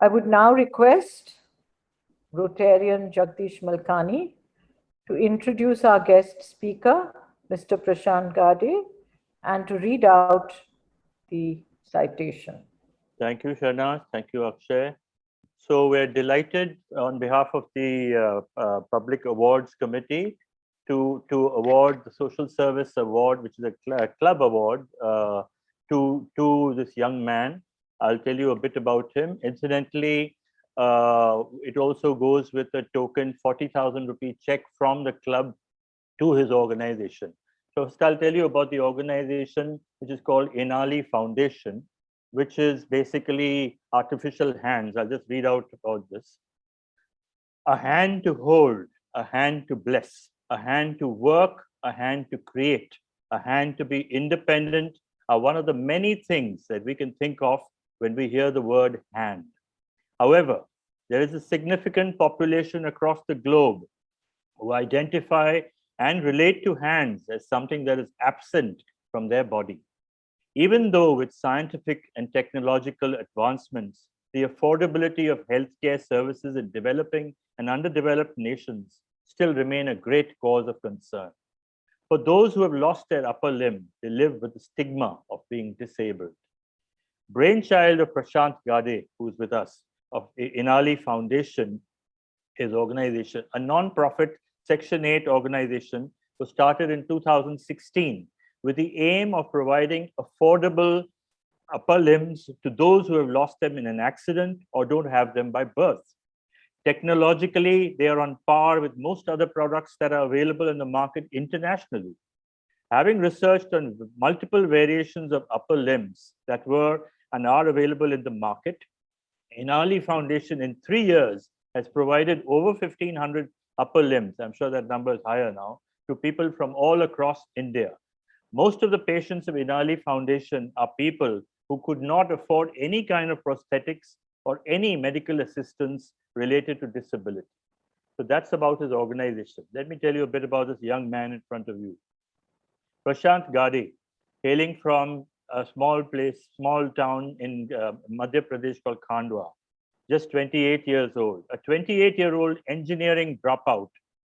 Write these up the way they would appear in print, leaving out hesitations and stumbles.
I would now request Rotarian Jagdish Malkani to introduce our guest speaker, Mr. Prashant Gade, and to read out the citation. Thank you, Sharna. Thank you, Akshay. So we're delighted on behalf of the Public Awards Committee to award the Social Service Award, which is a club award, to this young man. I'll tell you a bit about him. Incidentally, it also goes with a token 40,000 rupee check from the club to his organization. So first I'll tell you about the organization, which is called Inali Foundation, which is basically artificial hands. I'll just read out about this. A hand to hold, a hand to bless, a hand to work, a hand to create, a hand to be independent are one of the many things that we can think of when we hear the word hand. However, there is a significant population across the globe who identify and relate to hands as something that is absent from their body. Even though with scientific and technological advancements, the affordability of healthcare services in developing and underdeveloped nations still remain a great cause of concern. For those who have lost their upper limb, they live with the stigma of being disabled. Brainchild of Prashant Gade, who is with us, of Inali Foundation, his organization, a non-profit Section 8 organization, was started in 2016 with the aim of providing affordable upper limbs to those who have lost them in an accident or don't have them by birth. Technologically, they are on par with most other products that are available in the market internationally. Having researched on multiple variations of upper limbs that were and are available in the market, Inali Foundation in 3 years has provided over 1,500 upper limbs, I'm sure that number is higher now, to people from all across India. Most of the patients of Inali Foundation are people who could not afford any kind of prosthetics or any medical assistance related to disability. So that's about his organization. Let me tell you a bit about this young man in front of you. Prashant Gade, hailing from a small place, small town in Madhya Pradesh called Khandwa, just 28 years old. A 28-year-old engineering dropout,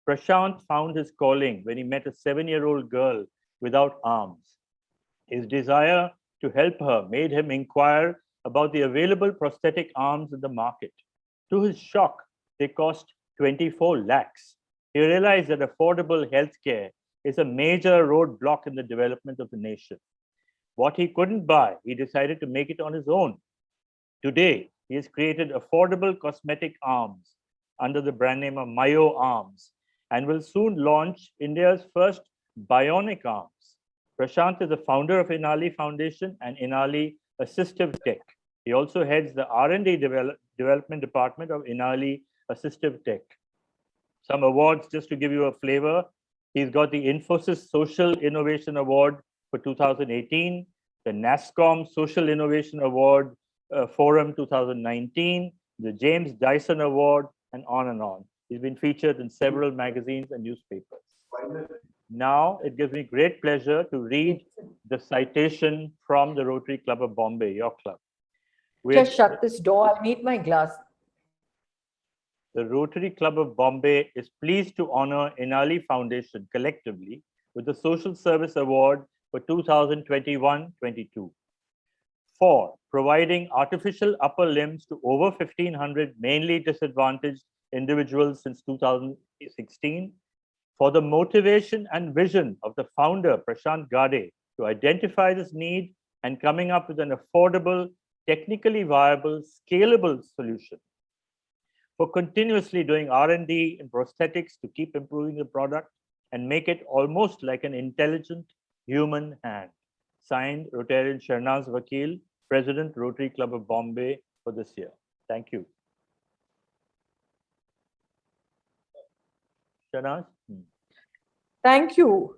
Prashant found his calling when he met a 7-year-old girl without arms. His desire to help her made him inquire about the available prosthetic arms in the market. To his shock, they cost 24 lakhs. He realized that affordable healthcare is a major roadblock in the development of the nation. What he couldn't buy, he decided to make it on his own. Today, he has created affordable cosmetic arms under the brand name of Myo Arms and will soon launch India's first bionic arms. Prashant is the founder of Inali Foundation and Inali Assistive Tech. He also heads the R&D development department of Inali Assistive Tech. Some awards, just to give you a flavor. He's got the Infosys Social Innovation Award for 2018, the NASSCOM Social Innovation Award Forum 2019, the James Dyson Award, and on and on. He's been featured in several magazines and newspapers. Now, it gives me great pleasure to read the citation from the Rotary Club of Bombay, your club. Just shut this door. I'll need my glass. The Rotary Club of Bombay is pleased to honor Inali Foundation collectively with the Social Service Award for 2021-22 for providing artificial upper limbs to over 1,500 mainly disadvantaged individuals since 2016, for the motivation and vision of the founder, Prashant Gade, to identify this need and coming up with an affordable, technically viable, scalable solution, for continuously doing R&D in prosthetics to keep improving the product and make it almost like an intelligent human hand. Signed, Rotarian Sharnaz Vakil, President, Rotary Club of Bombay for this year. Thank you. Sharnaz? Thank you.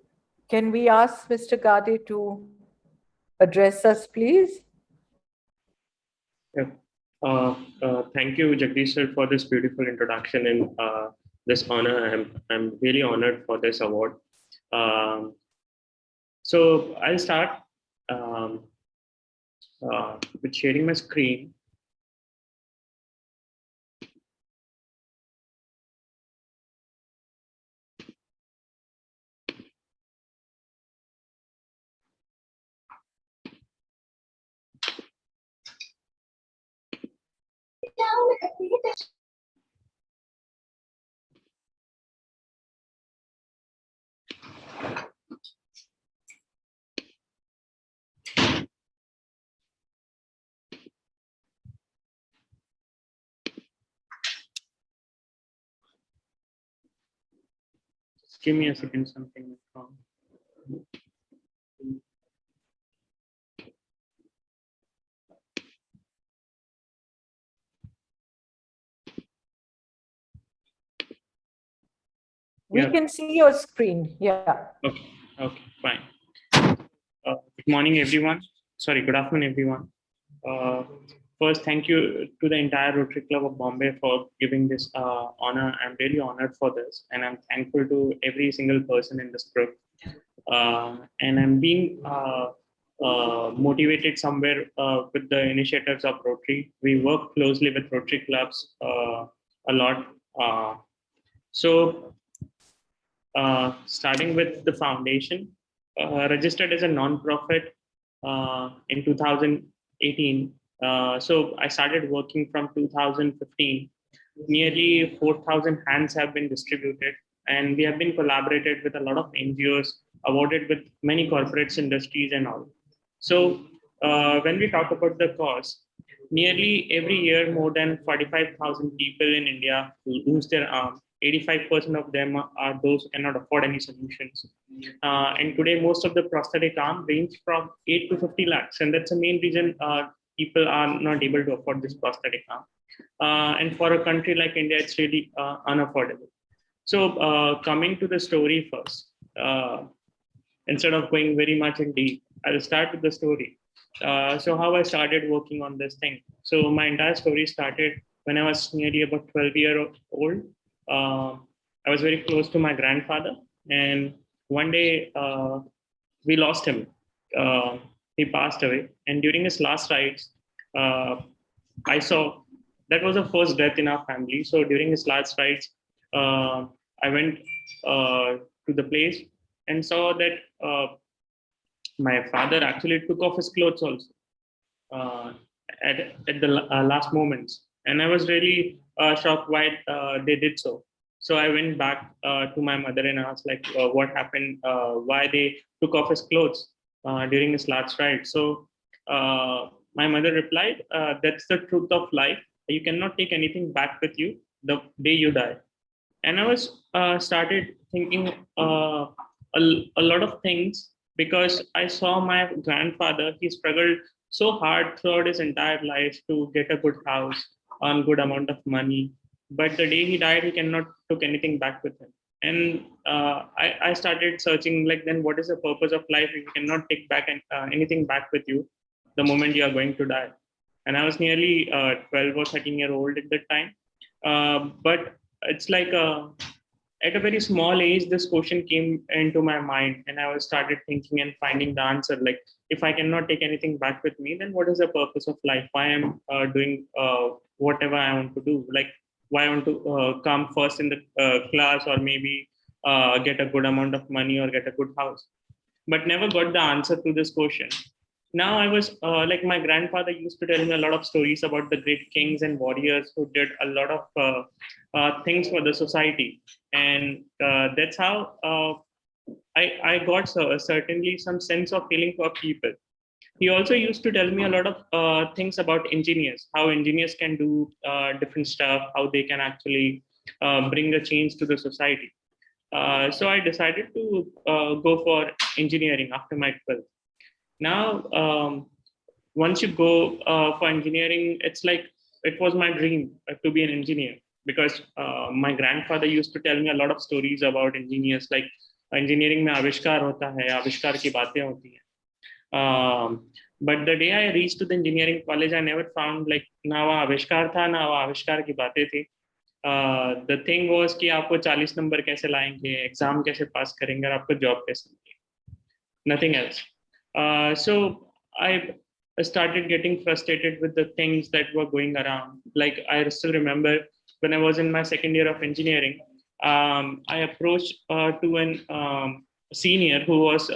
Can we ask Mr. Gade to address us, please? Yeah. Thank you, Jagdish sir, for this beautiful introduction and this honor. I'm really honored for this award. So I'll start with sharing my screen. Just give me a second, something went wrong. We Yeah. can see your screen. Yeah. Okay, fine. Good morning, everyone. Sorry, good afternoon, everyone. First, thank you to the entire Rotary Club of Bombay for giving this honor. I'm really honored for this, and I'm thankful to every single person in this group. And I'm being motivated somewhere with the initiatives of Rotary. We work closely with Rotary clubs a lot. So, starting with the foundation, registered as a non-profit in 2018. So I started working from 2015. Nearly 4,000 hands have been distributed, and we have been collaborated with a lot of NGOs, awarded with many corporates, industries, and all. So when we talk about the cause, nearly every year, more than 45,000 people in India lose their arm. 85% of them are those who cannot afford any solutions. And today, most of the prosthetic arm range from 8 to 50 lakhs. And that's the main reason people are not able to afford this prosthetic arm. And for a country like India, it's really unaffordable. So coming to the story first, instead of going very much in deep, I'll start with the story. So how I started working on this thing. So my entire story started when I was nearly about 12 years old. I was very close to my grandfather, and one day we lost him. He passed away, and during his last rites, I saw that was the first death in our family. So during his last rites, I went to the place and saw that my father actually took off his clothes also at the last moments. And I was really shocked why they did so. So I went back to my mother and asked, like, what happened, why they took off his clothes during his last ride. So my mother replied, that's the truth of life. You cannot take anything back with you the day you die. And I was started thinking a lot of things, because I saw my grandfather. He struggled so hard throughout his entire life to get a good house, earn good amount of money. But the day he died, he cannot took anything back with him. And I started searching, like, then what is the purpose of life if you cannot take back anything back with you the moment you are going to die? And I was nearly 12 or 13 year old at that time. But it's like at a very small age, this question came into my mind, and I was started thinking and finding the answer. Like, if I cannot take anything back with me, then what is the purpose of life? Why I'm doing whatever I want to do? Like, why I want to come first in the class, or maybe get a good amount of money or get a good house? But never got the answer to this question. Now I was like, my grandfather used to tell me a lot of stories about the great kings and warriors who did a lot of things for the society. And that's how I got certainly some sense of feeling for people. He also used to tell me a lot of things about engineers, how engineers can do different stuff, how they can actually bring a change to the society. So I decided to go for engineering after my 12th. Now, once you go for engineering, it's like it was my dream to be an engineer, because my grandfather used to tell me a lot of stories about engineers, like engineering में आविष्कार होता है, आविष्कार की बातें होती हैं. But the day I reached to the engineering college, I never found, like, ना वहाँ आविष्कार था, ना वहाँ आविष्कार की बातें थी. The thing was कि आपको 40 नंबर कैसे लाएंगे, एग्जाम कैसे पास करेंगे, और आपको जॉब कैसे मिलेगी. Nothing else. So I started getting frustrated with the things that were going around. Like, I still remember when I was in my second year of engineering, I approached to an senior who was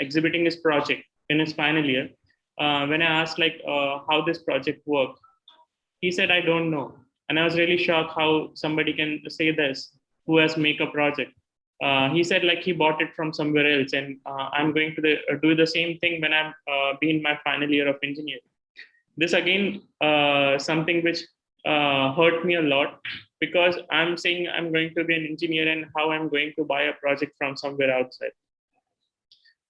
exhibiting his project in his final year. When I asked, like, how this project worked, He said, I don't know. And I was really shocked how somebody can say this, who has make a project. He said like he bought it from somewhere else, and I'm going to do the same thing when I'm be in my final year of engineering. This again, something which hurt me a lot, because I'm saying I'm going to be an engineer and how I'm going to buy a project from somewhere outside.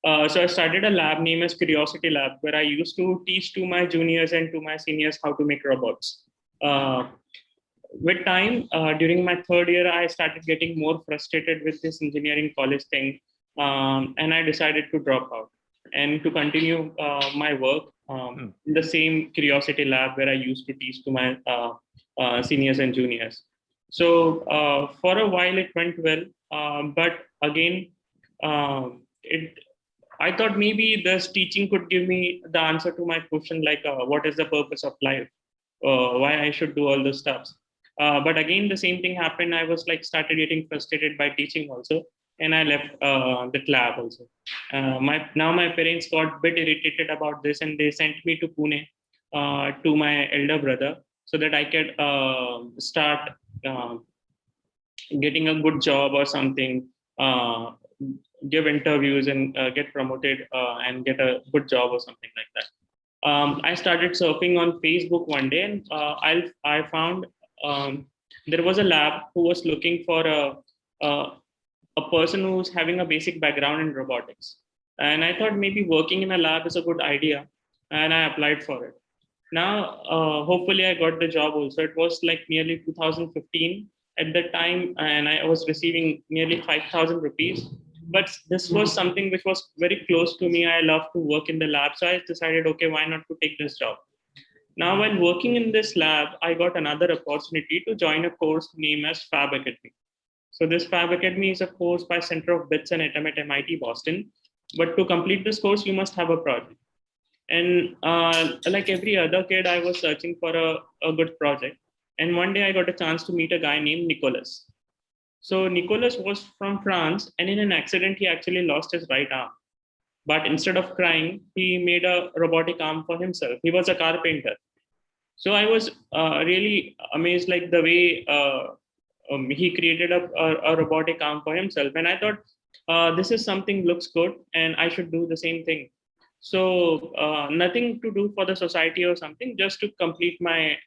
So I started a lab named as Curiosity Lab, where I used to teach to my juniors and to my seniors how to make robots. With time, during my third year, I started getting more frustrated with this engineering college thing, and I decided to drop out and to continue my work in the same Curiosity Lab where I used to teach to my seniors and juniors. So for a while it went well, but again, I thought maybe this teaching could give me the answer to my question, like what is the purpose of life, why I should do all those stuff. But again, the same thing happened. I was like started getting frustrated by teaching also, and I left that lab also. Now my parents got a bit irritated about this, and they sent me to Pune to my elder brother so that I could start getting a good job or something, give interviews and get promoted and get a good job or something like that. I started surfing on Facebook one day, and I found there was a lab who was looking for a person who's having a basic background in robotics. And I thought maybe working in a lab is a good idea, and I applied for it. Now, hopefully I got the job also. It was like nearly 2015 at that time, and I was receiving nearly 5,000 rupees. But this was something which was very close to me. I love to work in the lab. So I decided, okay, why not to take this job? Now, while working in this lab, I got another opportunity to join a course named as Fab Academy. So this Fab Academy is a course by Center of Bits and Atom at MIT Boston. But to complete this course, you must have a project. And like every other kid, I was searching for a good project. And one day I got a chance to meet a guy named Nicholas. So Nicholas was from France, and in an accident, he actually lost his right arm. But instead of crying, he made a robotic arm for himself. He was a carpenter. So I was really amazed, like the way he created a robotic arm for himself. And I thought, this is something looks good, and I should do the same thing. So nothing to do for the society or something, just to complete my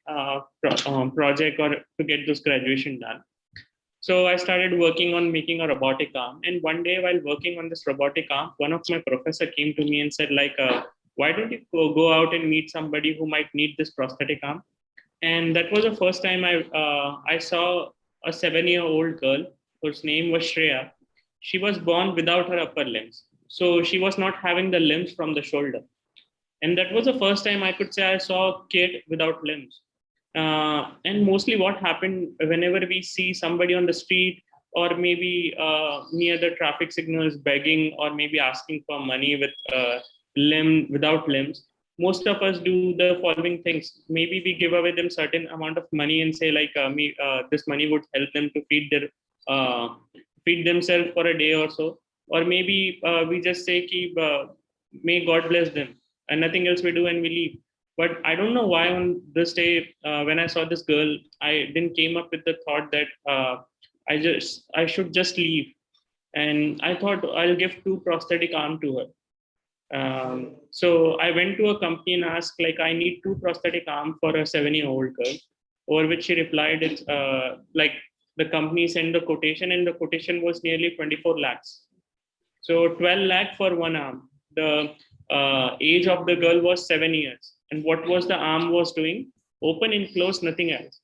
project or to get this graduation done. So I started working on making a robotic arm. And one day while working on this robotic arm, one of my professor came to me and said like, why don't you go out and meet somebody who might need this prosthetic arm? And that was the first time I saw a 7-year-old girl whose name was Shreya. She was born without her upper limbs. So she was not having the limbs from the shoulder. And that was the first time I could say I saw a kid without limbs. And mostly what happened whenever we see somebody on the street or maybe near the traffic signals begging or maybe asking for money with without limbs, most of us do the following things. Maybe we give away them certain amount of money and say like this money would help them to feed themselves for a day or so. Or maybe we just say may God bless them, and nothing else we do and we leave. But I don't know why on this day, when I saw this girl, I didn't came up with the thought that I should just leave. And I thought I'll give 2 prosthetic arm to her. So I went to a company and asked like, I need 2 prosthetic arm for a 7-year-old girl, over which she replied, it's like the company sent the quotation, and the quotation was nearly 24 lakhs. So 12 lakh for 1 arm. The age of the girl was 7 years. And what was the arm was doing? Open and close, nothing else.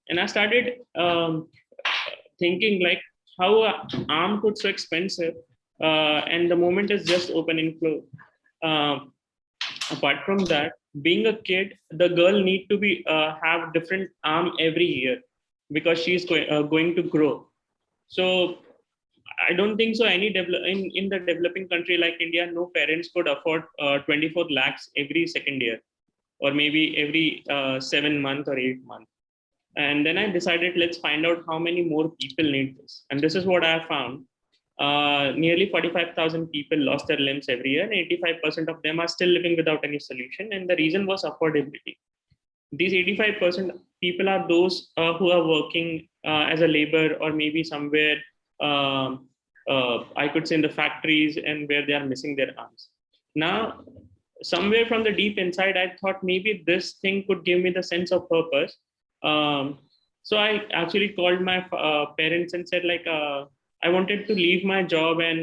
And I started thinking like how an arm could so expensive and the moment is just open and close. Apart from that, being a kid, the girl need to be have different arm every year because she's going to grow. So I don't think so. Any in the developing country like India, no parents could afford 24 lakhs every second year, or maybe every 7 months or 8 months. And then I decided, let's find out how many more people need this. And this is what I found. Nearly 45,000 people lost their limbs every year, and 85% of them are still living without any solution. And the reason was affordability. These 85% people are those who are working as a labor or maybe somewhere, I could say in the factories, and where they are missing their arms. Now, somewhere from the deep inside, I thought maybe this thing could give me the sense of purpose. So I actually called my parents and said, like, I wanted to leave my job and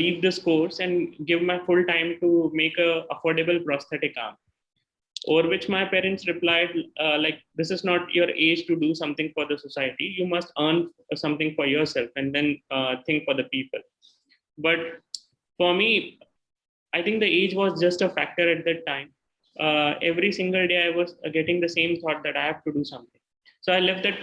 leave this course and give my full time to make a affordable prosthetic arm. Over which my parents replied, like, this is not your age to do something for the society. You must earn something for yourself and then think for the people. But for me, I think the age was just a factor at that time. Every single day I was getting the same thought that I have to do something. So I left that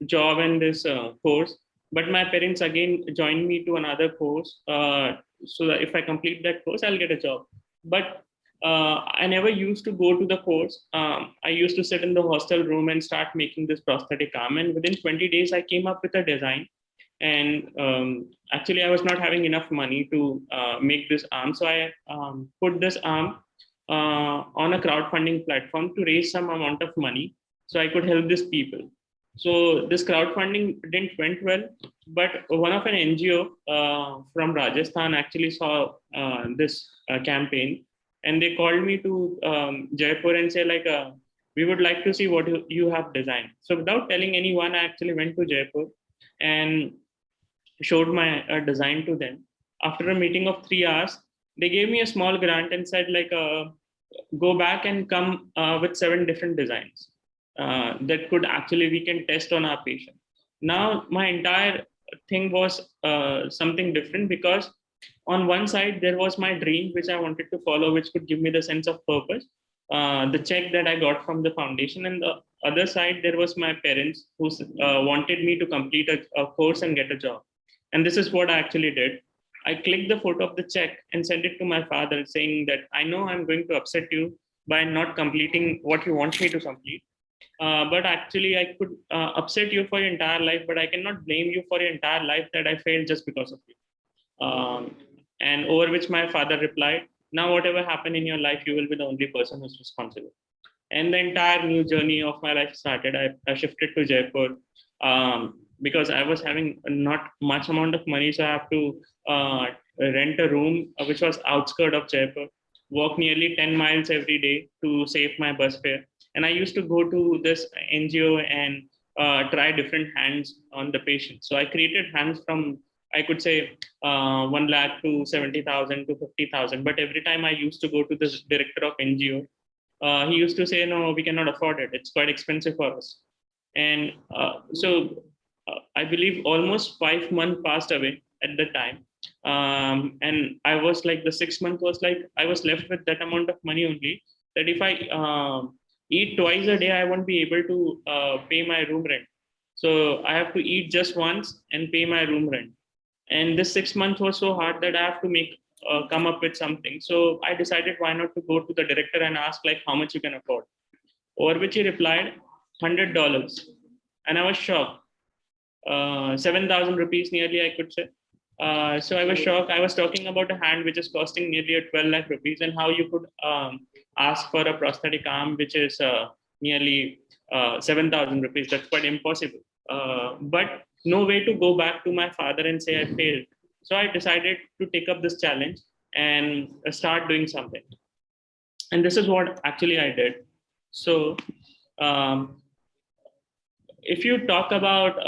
job and this course, but my parents again joined me to another course, so that if I complete that course, I'll get a job. But I never used to go to the course. I used to sit in the hostel room and start making this prosthetic arm. And within 20 days, I came up with a design. And actually, I was not having enough money to make this arm. So I put this arm on a crowdfunding platform to raise some amount of money so I could help these people. So this crowdfunding didn't went well, but one of an NGO from Rajasthan actually saw this campaign, and they called me to Jaipur and say, like, we would like to see what you have designed. So without telling anyone, I actually went to Jaipur and showed my design to them. After a meeting of 3 hours, they gave me a small grant and said, like, go back and come with 7 different designs that could actually we can test on our patient. Now, my entire thing was something different, because on one side, there was my dream, which I wanted to follow, which could give me the sense of purpose, the check that I got from the foundation. And the other side, there was my parents who wanted me to complete a course and get a job. And this is what I actually did. I clicked the photo of the check and sent it to my father, saying that I know I'm going to upset you by not completing what you want me to complete. But actually, I could upset you for your entire life, but I cannot blame you for your entire life that I failed just because of you. And over which my father replied, now whatever happened in your life, you will be the only person who's responsible. And the entire new journey of my life started. I shifted to Jaipur because I was having not much amount of money. So I have to rent a room, which was outskirts of Jaipur, walk nearly 10 miles every day to save my bus fare. And I used to go to this NGO and try different hands on the patient. So I created hands from, I could say, 1 lakh to 70,000 to 50,000. But every time I used to go to this director of NGO, he used to say, no, we cannot afford it. It's quite expensive for us. And so I believe almost 5 months passed away at the time. And I was like, the 6 month was like, I was left with that amount of money only, that if I eat twice a day, I won't be able to pay my room rent. So I have to eat just once and pay my room rent. And this 6 months was so hard that I have to come up with something. So I decided, why not to go to the director and ask, like, how much you can afford. Over which he replied, $100. And I was shocked. 7,000 rupees nearly, I could say. So I was shocked. I was talking about a hand which is costing nearly 12 lakh rupees, and how you could ask for a prosthetic arm which is nearly 7,000 rupees. That's quite impossible. But no way to go back to my father and say I failed. So I decided to take up this challenge and start doing something. And this is what actually I did. So if you talk about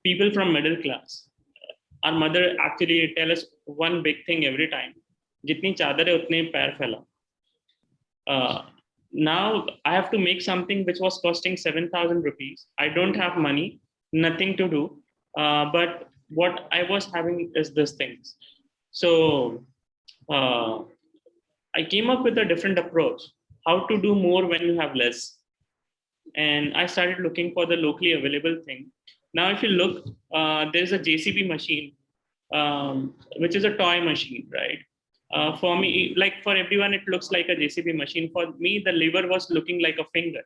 people from middle class, our mother actually tell us one big thing every time: jitni chadar hai utne pair phaila. Now I have to make something which was costing 7,000 rupees. I don't have money, nothing to do. But what I was having is these things. So I came up with a different approach: how to do more when you have less. And I started looking for the locally available thing. Now, if you look, there's a JCB machine, which is a toy machine, right? For me, like for everyone, it looks like a JCB machine. For me, the lever was looking like a finger.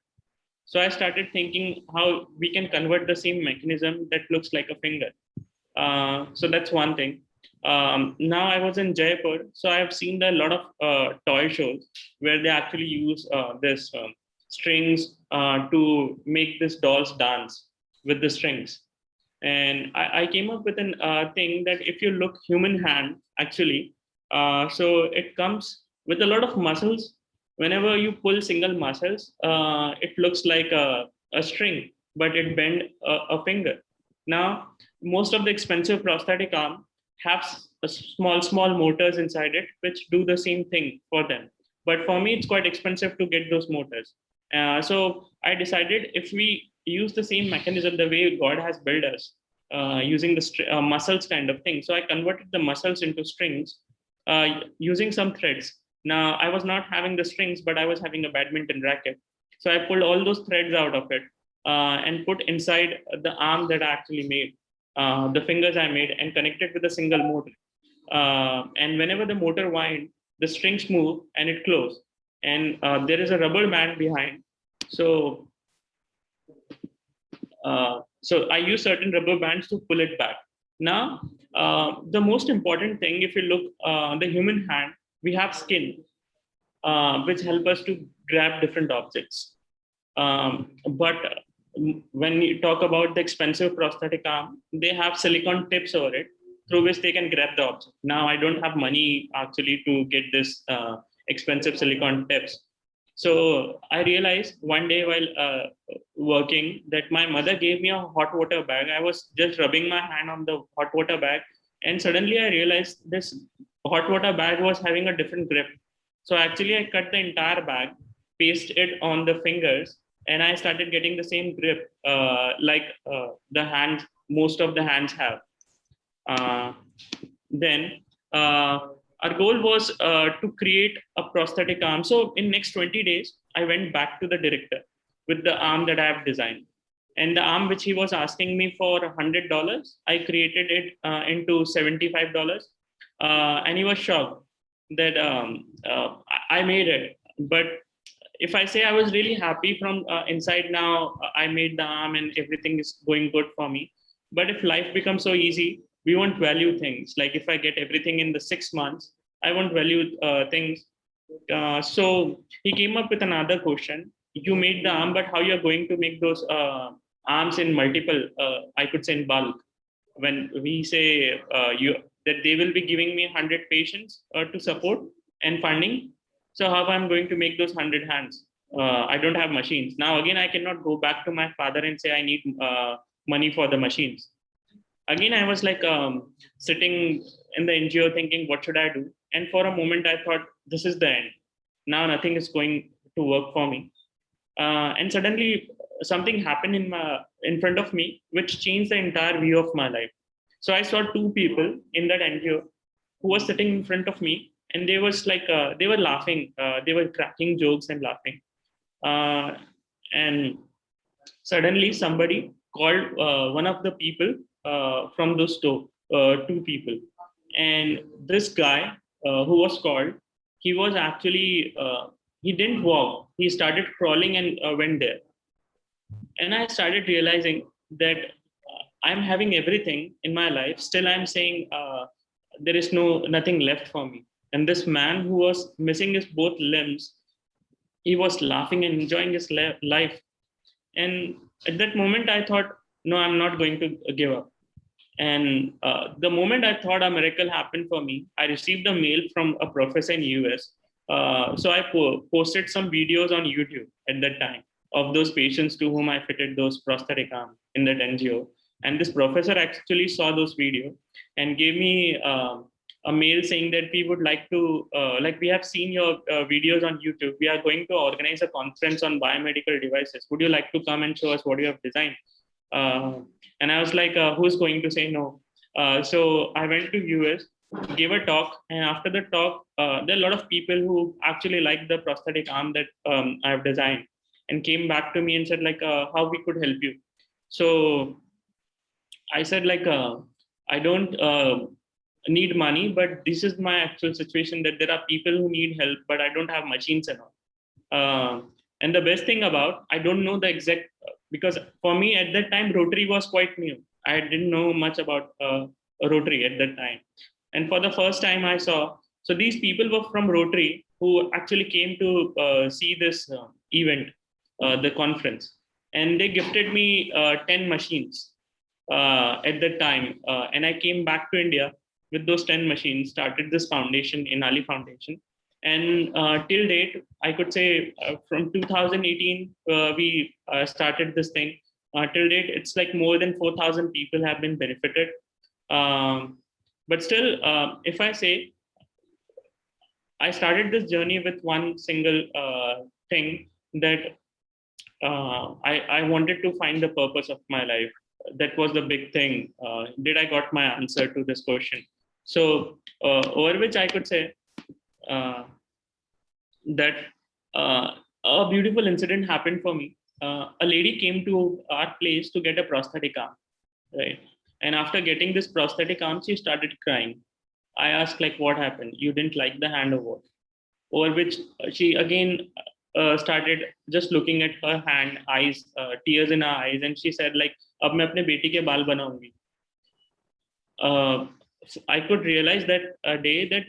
So I started thinking how we can convert the same mechanism that looks like a finger. So that's one thing. Now I was in Jaipur, so I have seen a lot of toy shows where they actually use this strings to make this dolls dance with the strings. And I came up with an thing that if you look human hand, actually, so it comes with a lot of muscles. Whenever you pull single muscles, it looks like a string, but it bend a finger. Now, most of the expensive prosthetic arm have small motors inside it, which do the same thing for them. But for me, it's quite expensive to get those motors. So I decided if we use the same mechanism, the way God has built us, using the muscles kind of thing. So I converted the muscles into strings using some threads. Now, I was not having the strings, but I was having a badminton racket. So I pulled all those threads out of it and put inside the arm that I actually made, the fingers I made, and connected with a single motor. And whenever the motor wind, the strings move and it closes. And there is a rubber band behind. So I use certain rubber bands to pull it back. Now, the most important thing, if you look the human hand, we have skin, which help us to grab different objects. But when you talk about the expensive prosthetic arm, they have silicone tips over it through which they can grab the object. Now, I don't have money actually to get this expensive silicone tips. So I realized one day while working that my mother gave me a hot water bag. I was just rubbing my hand on the hot water bag, and suddenly I realized this hot water bag was having a different grip. So actually I cut the entire bag, pasted it on the fingers, and I started getting the same grip like the hands, most of the hands have. Then our goal was to create a prosthetic arm. So in next 20 days, I went back to the director with the arm that I have designed. And the arm which he was asking me for $100, I created it into $75. And he was shocked that I made it. But if I say I was really happy from inside now, I made the arm and everything is going good for me. But if life becomes so easy, we won't value things. Like if I get everything in the 6 months, I won't value things. So he came up with another question. You made the arm, but how you're going to make those arms in multiple, I could say in bulk. When we say that they will be giving me 100 patients to support and funding. So how I'm going to make those 100 hands? I don't have machines. Now, again, I cannot go back to my father and say I need money for the machines. Again, I was like sitting in the NGO thinking, what should I do? And for a moment, I thought, this is the end. Now nothing is going to work for me. And suddenly something happened in front of me, which changed the entire view of my life. So I saw two people in that NGO who were sitting in front of me, and they was like, they were laughing. They were cracking jokes and laughing. And suddenly somebody called one of the people from the store, two people. And this guy who was called, he was actually, he didn't walk. He started crawling and went there. And I started realizing that I'm having everything in my life. Still, I'm saying there is nothing left for me. And this man who was missing his both limbs, he was laughing and enjoying his life. And at that moment, I thought, no, I'm not going to give up. And the moment I thought a miracle happened for me, I received a mail from a professor in US. So I posted some videos on YouTube at that time of those patients to whom I fitted those prosthetic arm in that NGO. And this professor actually saw those videos and gave me a mail saying that we would like to, like we have seen your videos on YouTube. We are going to organize a conference on biomedical devices. Would you like to come and show us what you have designed? And I was like, who's going to say no? So I went to US, gave a talk. And after the talk, there are a lot of people who actually like the prosthetic arm that I have designed and came back to me and said like, how we could help you. So I said like, I don't need money, but this is my actual situation that there are people who need help, but I don't have machines and all. And the best thing about, I don't know the exact, because for me at that time, Rotary was quite new. I didn't know much about Rotary at that time. And for the first time I saw, so these people were from Rotary who actually came to see this event. the conference, and they gifted me 10 machines at the time. And I came back to India with those 10 machines, started this foundation, Inali Foundation. And till date, I could say from 2018, we started this thing. Till date, it's like more than 4,000 people have been benefited. But still, if I say, I started this journey with one single thing, that I wanted to find the purpose of my life. That was the big thing. Did I got my answer to this question? So over which I could say that a beautiful incident happened for me. A lady came to our place to get a prosthetic arm, right? And after getting this prosthetic arm, she started crying. I asked, like, what happened? You didn't like the hand or what? Over which she again started just looking at her hand, eyes, tears in her eyes, and she said, like, अब मैं अपने बेटी के बाल बनाऊंगी. I could realize that a day that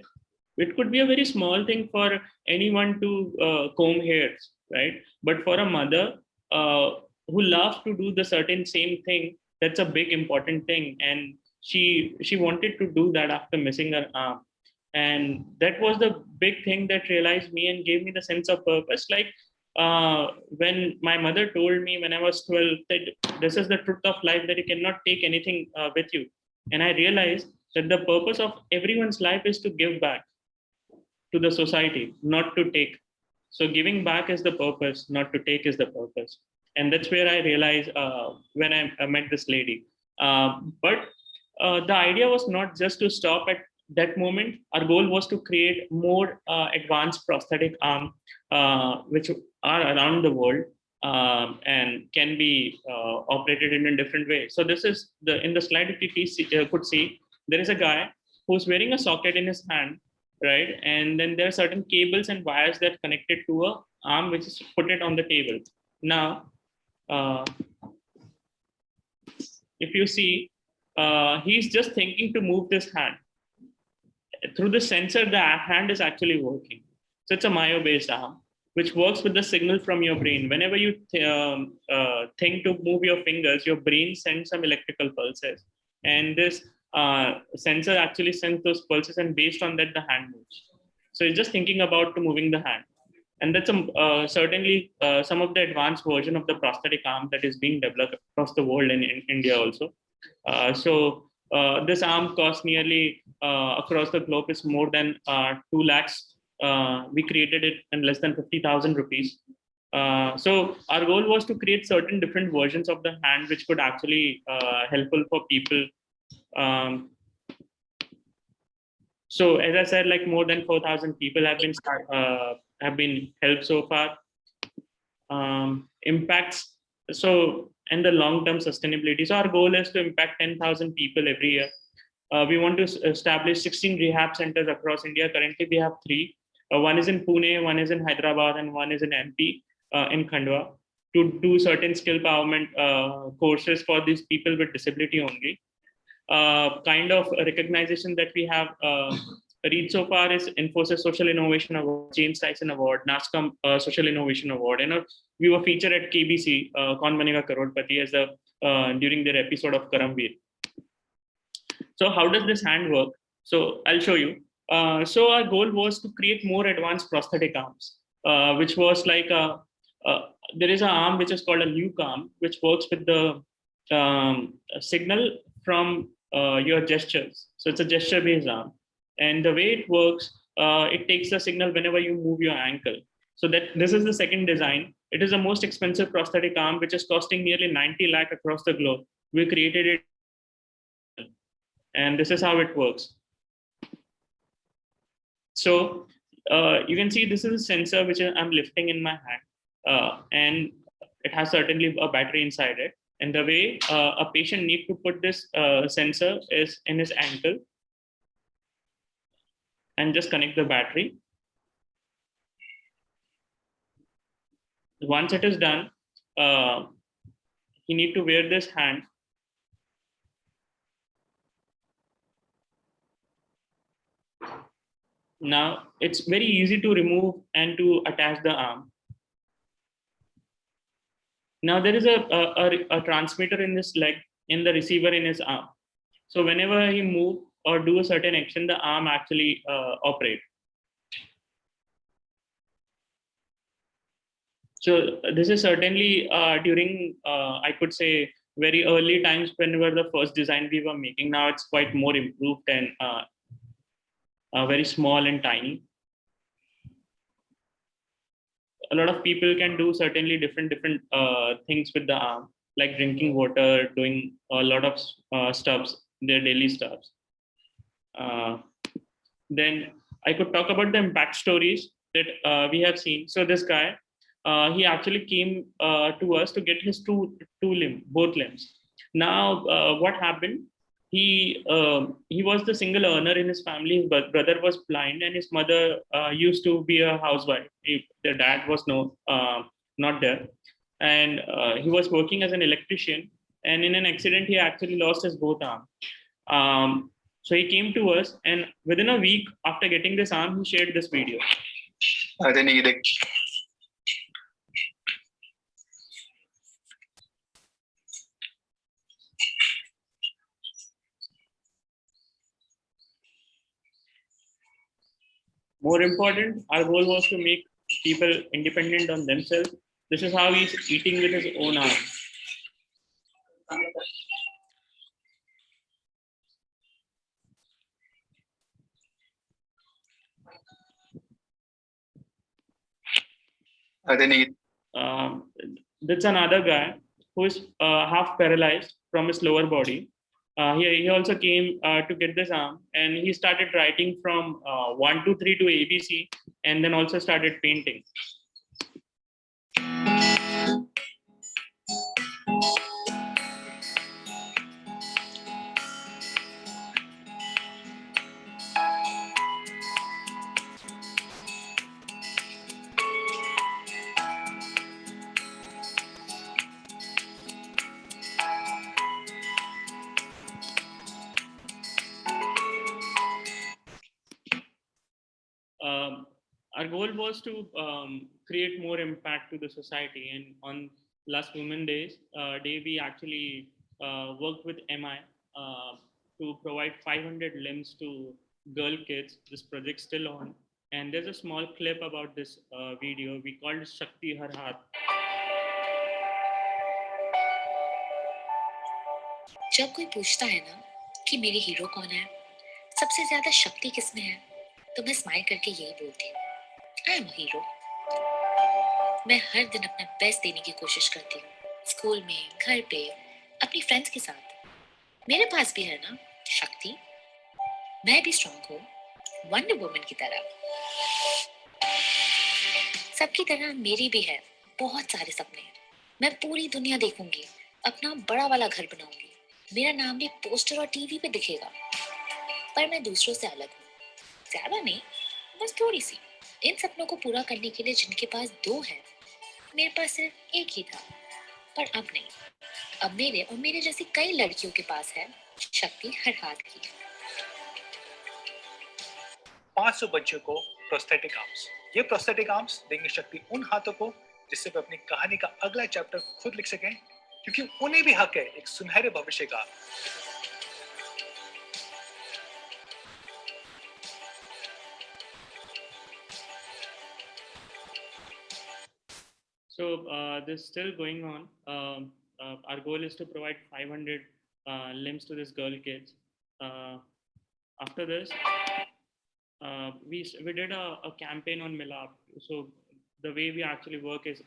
it could be a very small thing for anyone to comb hairs, right? But for a mother who loves to do the certain same thing, that's a big important thing. And she wanted to do that after missing her arm. And that was the big thing that realized me and gave me the sense of purpose. Like when my mother told me when I was 12 that this is the truth of life, that you cannot take anything with you. And I realized that the purpose of everyone's life is to give back to the society, not to take. So giving back is the purpose, not to take is the purpose. And that's where I realized when I met this lady. But the idea was not just to stop at that moment. Our goal was to create more advanced prosthetic arm, which are around the world and can be operated in a different way. So this is in the slide, if you could see, there is a guy who's wearing a socket in his hand, right? And then there are certain cables and wires that connected to a arm, which is put it on the table. Now, if you see, he's just thinking to move this hand. Through the sensor, the hand is actually working. So it's a Myo-based arm, which works with the signal from your brain. Whenever you think to move your fingers, your brain sends some electrical pulses. And this sensor actually sends those pulses, and based on that, the hand moves. So it's just thinking about to moving the hand. And that's certainly some of the advanced version of the prosthetic arm that is being developed across the world and in India also. This arm costs nearly across the globe is more than 2 lakhs. We created it in less than 50,000 rupees. So our goal was to create certain different versions of the hand, which could actually helpful for people. So as I said, like more than 4,000 people have been helped so far. Impacts. So, and the long-term sustainability. So our goal is to impact 10,000 people every year. We want to establish 16 rehab centers across India. Currently, we have 3. One is in Pune, one is in Hyderabad, and one is in MP, in Khandwa, to do certain skill empowerment courses for these people with disability only. Kind of recognition that we have reached so far is Infosys Social Innovation Award, James Tyson Award, NASCOM Social Innovation Award. And we were featured at KBC, Kaun Banega Crorepati, as during their episode of Karamveer. So how does this hand work? So I'll show you. So our goal was to create more advanced prosthetic arms, which was like there is an arm which is called a Luke arm, which works with the signal from your gestures. So it's a gesture-based arm. And the way it works, it takes the signal whenever you move your ankle. So that this is the second design. It is the most expensive prosthetic arm, which is costing nearly 90 lakh across the globe. We created it. And this is how it works. So you can see this is a sensor which I'm lifting in my hand. And it has certainly a battery inside it. And the way a patient needs to put this sensor is in his ankle and just connect the battery. Once it is done, you need to wear this hand. Now, it's very easy to remove and to attach the arm. Now there is a transmitter in this leg, in the receiver in his arm. So whenever he move or do a certain action, the arm actually operate. So this is certainly during, I could say, very early times when we were the first design we were making. Now it's quite more improved and very small and tiny. A lot of people can do certainly different things with the arm, like drinking water, doing a lot of stuffs, their daily stuffs. Then I could talk about the impact stories that we have seen. So this guy, he actually came to us to get his both limbs. Now, what happened? He was the single earner in his family. His brother was blind, and his mother used to be a housewife. Their dad was not there, and he was working as an electrician. And in an accident, he actually lost his both arm. So he came to us, and within a week after getting this arm, he shared this video. More important, our goal was to make people independent on themselves. This is how he's eating with his own arm. That's another guy who is half paralyzed from his lower body. He also came to get this arm, and he started writing from 1 to 3 to ABC, and then also started painting. Our goal was to create more impact to the society, and on last Women Day, we actually worked with MI to provide 500 limbs to girl kids. This project's still on, and there's a small clip about this video. We called Shakti Har Haath. जब कोई पूछता है ना कि मेरे hero कौन है, सबसे ज्यादा शक्ति किसमें है, तो मैं स्माइल करके यही बोलती हूँ, आई एम हीरो। मैं हर दिन अपना बेस्ट देने की कोशिश करती हूँ, स्कूल में, घर पे, अपनी फ्रेंड्स के साथ। मेरे पास भी है ना शक्ति, मैं भी स्ट्रॉन्ग हूँ, वंडर वुमन की तरह। सबकी तरह मेरी भी है बहुत सारे सपने। मैं पूरी दुनिया देखूंगी, अपना बड़ा वाला घर बनाऊंगी, मेरा नाम भी पोस्टर और टीवी पे दिखेगा। पर मैं दूसरों से अलग हूँ, ज्यादा नहीं, बस थोड़ी सी। इन सपनों को पूरा करने के लिए जिनके पास 2 है, मेरे पास सिर्फ एक ही था, पर अब नहीं। अब मेरे और मेरे जैसी कई लड़कियों के पास है शक्ति हर हाथ की। 500 बच्चों को प्रोस्थेटिक आर्म्स। ये प्रोस्थेटिक आर्म्स देंगे शक्ति उन हाथों को जिससे वे अपनी कहानी का अगला चैप्टर खुद लिख सकें, क्योंकि उन्हें भी हक है एक सुनहरे भविष्य का। So this is still going on. Our goal is to provide 500 limbs to this girl kids. After this, we did a campaign on Milap. So the way we actually work is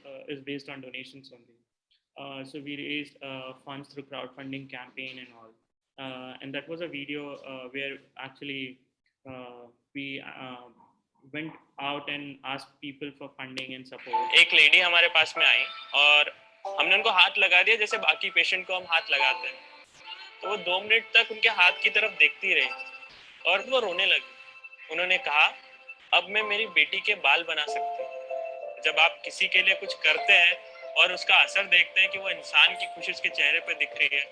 based on donations only. So we raised funds through crowdfunding campaign and all. And that was a video where actually we went out and asked people for funding and support. एक lady हमारे पास में आई और हमने उनको हाथ लगा दिया जैसे बाकी पेशेंट को हम हाथ लगाते हैं। तो वो 2 मिनट तक उनके हाथ की तरफ देखती रही और वो रोने लगी। उन्होंने कहा, अब मैं मेरी बेटी के बाल बना सकती हूँ। जब आप किसी के लिए कुछ करते हैं और उसका असर देखते हैं कि वो इंसान की खुशी उसके चेहरे पे दिख रही है,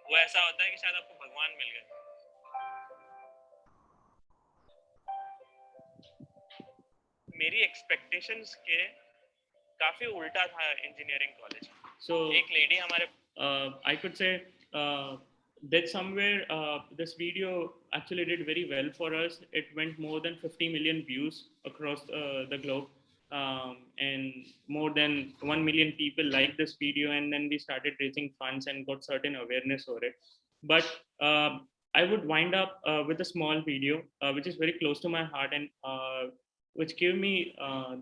वो ऐसा होता है कि शायद आपको भगवान मिल गए। मेरी एक्सपेक्टेशंस के काफी उल्टा था इंजीनियरिंग कॉलेज। So एक lady हमारे I could say that somewhere this video actually did very well for us. It went more than 50 million views across the globe. And more than 1 million people liked this video, and then we started raising funds and got certain awareness over it. But I would wind up with a small video which is very close to my heart, and which gave me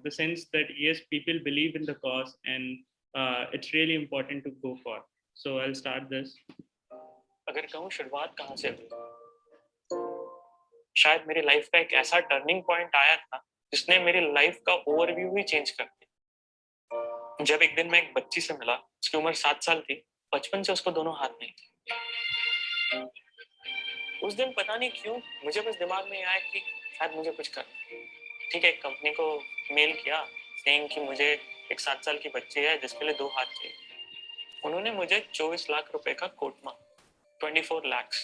the sense that yes, people believe in the cause, and it's really important to go for. So I'll start this. अगर कहूँ शुरुआत कहाँ से हुई, शायद मेरी life का एक ऐसा टर्निंग पॉइंट आया था जिसने मेरी लाइफ का ओवरव्यू ही चेंज कर दिया। जब एक दिन मैं एक बच्ची से मिला, उसकी उम्र 7 साल थी, बचपन से उसको दोनों हाथ नहीं थे। उस दिन पता नहीं क्यों मुझे बस दिमाग में आया कि शायद मुझे कुछ करना। ठीक है, एक कंपनी को मेल किया सेइंग कि मुझे एक 7 साल की बच्ची है जिसके लिए 2 हाथ चाहिए। उन्होंने मुझे 24 लाख रुपए का कोट मांगा, 24 lakhs।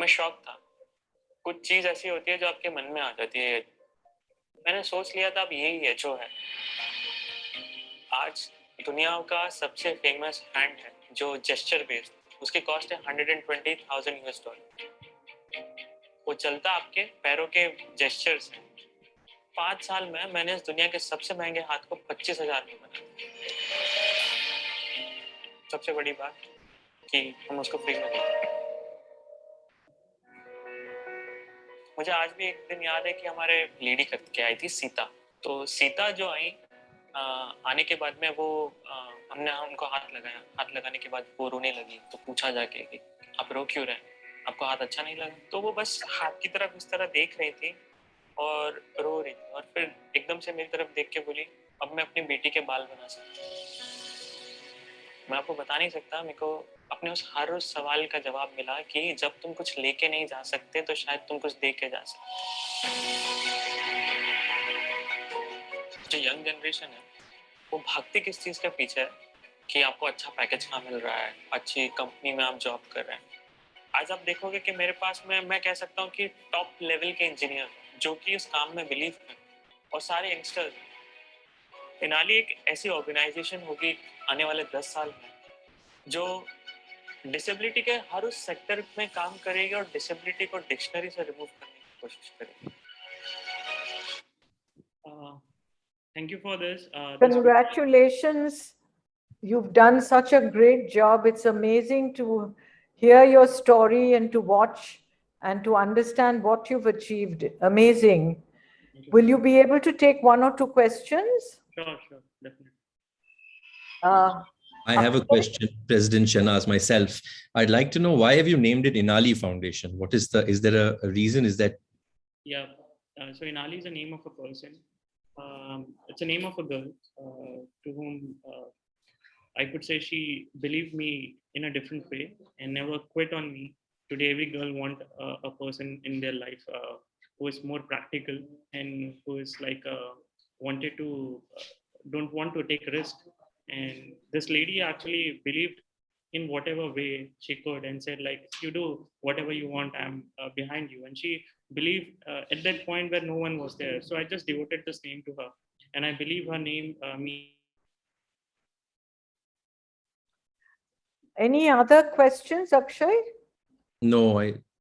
मैं शॉक था। कुछ चीज ऐसी होती है जो आपके मन में आ जाती है। मैंने सोच लिया था अब यही है जो है। आज दुनिया का सबसे फेमस ब्रांड है जो जेस्चर बेस्ड, उसकी कॉस्ट है $120,000। वो चलता आपके पैरों के जेस्चर से। 5 साल में मैंने इस दुनिया के सबसे महंगे हाथ को 25,000 में बना। सबसे बड़ी बात कि हम उसको फ्री में देते। मुझे आज भी एक दिन याद है कि हमारे लेडी करके आई थी सीता। तो सीता जो आई, आने के बाद में वो हमने उनको हाथ लगाया। हाथ लगाने के बाद वो रोने लगी। तो पूछा जाके कि आप रो क्यों रहे हैं, आपको हाथ अच्छा नहीं लगा? तो वो बस हाथ की तरफ इस तरह देख रही थी और रो रही थी, और फिर एकदम से मेरी तरफ देख के बोली, अब मैं अपनी बेटी के बाल बना सकती हूँ। मैं आपको बता नहीं सकता, मेरे को अपने हर उस सवाल का जवाब मिला कि जब तुम कुछ लेके नहीं जा सकते तो शायद तुम कुछ दे के जा सकते। जो यंग जनरेशन है वो भागती किस चीज के पीछे है कि आपको अच्छा पैकेज कहाँ मिल रहा है, अच्छी कंपनी में आप जॉब कर रहे हैं। आज आप देखोगे कि मेरे पास में मैं कह सकता हूँ कि टॉप लेवल के इंजीनियर जो कि इस काम में बिलीव करें, और सारे यंगस्टर। इनाली एक ऐसी ऑर्गेनाइजेशन होगी आने वाले 10 साल में जो डिसेबिलिटी के हर उस सेक्टर में काम करेगी और डिसेबिलिटी को डिक्शनरी से रिमूव करने की कोशिश करेगी। Thank you for this. Congratulations. You've done such a great job. It's amazing to hear your story and to watch and to understand what you've achieved. Amazing. Will you be able to take 1 or 2 questions? Sure, definitely. I have a question, President Shanaz, myself. I'd like to know, why have you named it Inali Foundation? What is there a reason? Is that? Yeah, so Inali is the name of a person. It's a name of a girl to whom I could say she believed me in a different way and never quit on me. Today, every girl wants a person in their life who is more practical and who is like don't want to take risk. And this lady actually believed in whatever way she could and said, like, you do whatever you want, I'm behind you. And she believed at that point where no one was there. So I just devoted this name to her. And I believe her name means. Any other questions, Akshay? No,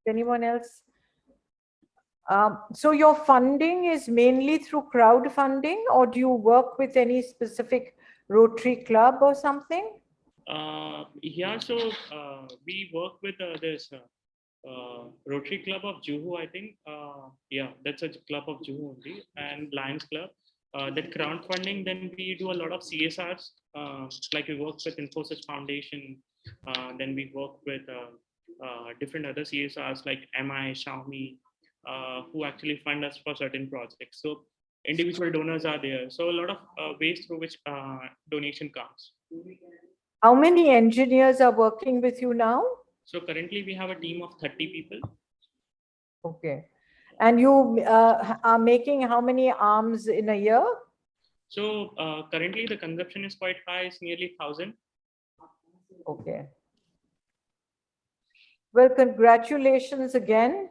Anyone else? So your funding is mainly through crowdfunding, or do you work with any specific Rotary club or something? Yeah, so we work with this Rotary Club of Juhu, I think. Yeah, that's a club of Juhu only, and Lions Club. That crowdfunding, then we do a lot of CSRs, like we work with Infosys Foundation, then we work with different other CSRs like MI, Xiaomi, who actually fund us for certain projects. So individual donors are there. So a lot of ways through which donation comes. How many engineers are working with you now? So currently we have a team of 30 people. Okay. And you are making how many arms in a year? So currently the consumption is quite high, it's nearly 1,000. Okay. Well, congratulations again.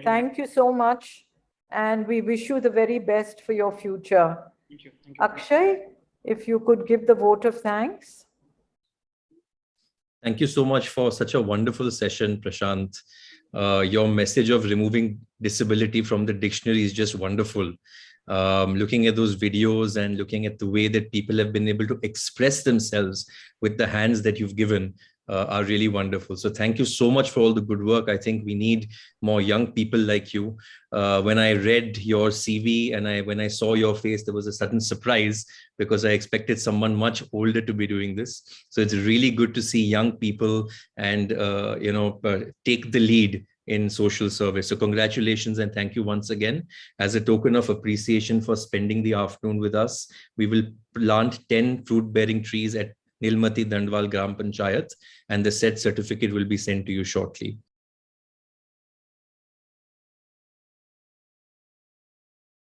Thank you so much. And we wish you the very best for your future. Thank you. Akshay, if you could give the vote of thanks. Thank you so much for such a wonderful session, Prashant. Your message of removing disability from the dictionary is just wonderful. Looking at those videos and looking at the way that people have been able to express themselves with the hands that you've given are really wonderful. So thank you so much for all the good work. I think we need more young people like you. When I read your CV and when I saw your face, there was a sudden surprise because I expected someone much older to be doing this. So it's really good to see young people and take the lead in social service. So congratulations and thank you once again. As a token of appreciation for spending the afternoon with us, we will plant 10 fruit-bearing trees at Nilmati Dandwal Gram Panchayat, and the said certificate will be sent to you shortly.